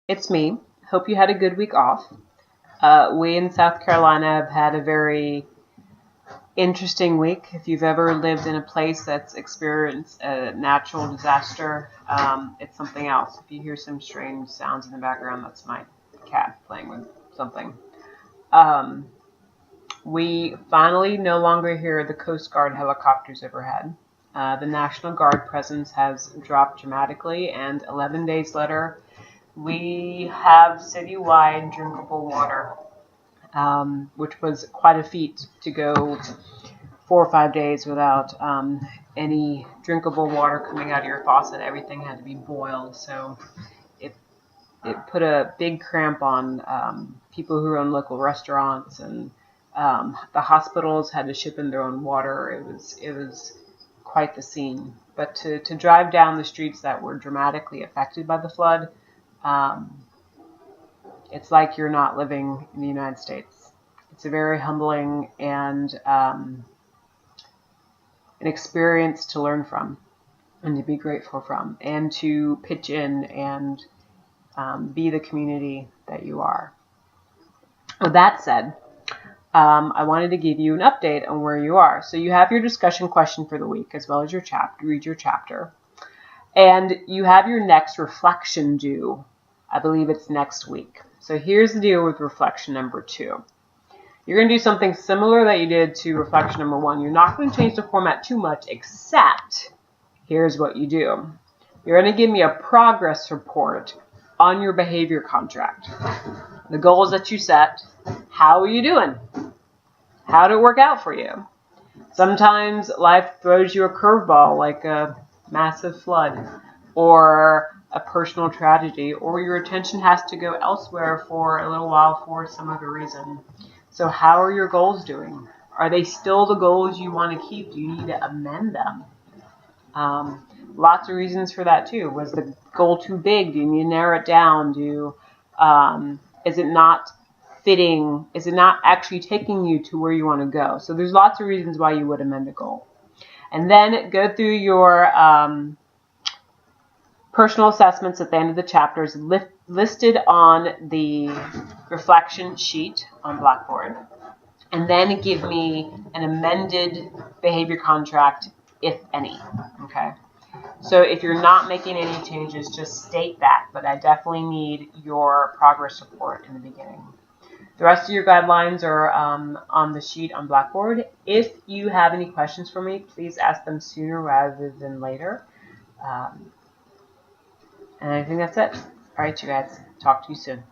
It's me. Hope you had a good week off. We in South Carolina have had a very interesting week. If you've ever lived in a place that's experienced a natural disaster, it's something else. If you hear some strange sounds in the background, that's my cat playing with something. Um, we finally no longer hear the Coast Guard helicopters overhead. The National Guard presence has dropped dramatically, and 11 days later, we have citywide drinkable water, which was quite a feat to go 4 or 5 days without any drinkable water coming out of your faucet. Everything had to be boiled, so it put a big cramp on people who run local restaurants, and the hospitals had to ship in their own water. It was quite the scene. But to drive down the streets that were dramatically affected by the flood, um, it's like you're not living in the United States. It's a very humbling and an experience to learn from and to be grateful from and to pitch in and be the community that you are. With that said, I wanted to give you an update on where you are. So you have your discussion question for the week as well as your chapter. Read your chapter. And you have your next reflection due. I believe it's next week. So here's the deal with reflection number 2. You're going to do something similar that you did to reflection number 1. You're not going to change the format too much, except here's what you do. You're going to give me a progress report on your behavior contract. The goals that you set, how are you doing? How did it work out for you? Sometimes life throws you a curveball like a massive flood or a personal tragedy, or your attention has to go elsewhere for a little while for some other reason. So how are your goals doing? Are they still the goals you want to keep? Do you need to amend them? Lots of reasons for that too. Was the goal too big? Do you need to narrow it down? Is it not fitting? Is it not actually taking you to where you want to go? So there's lots of reasons why you would amend a goal. And then go through your personal assessments at the end of the chapters listed on the reflection sheet on Blackboard. And then give me an amended behavior contract, if any. Okay. So if you're not making any changes, just state that. But I definitely need your progress report in the beginning. The rest of your guidelines are on the sheet on Blackboard. If you have any questions for me, please ask them sooner rather than later. And I think that's it. All right, you guys. Talk to you soon.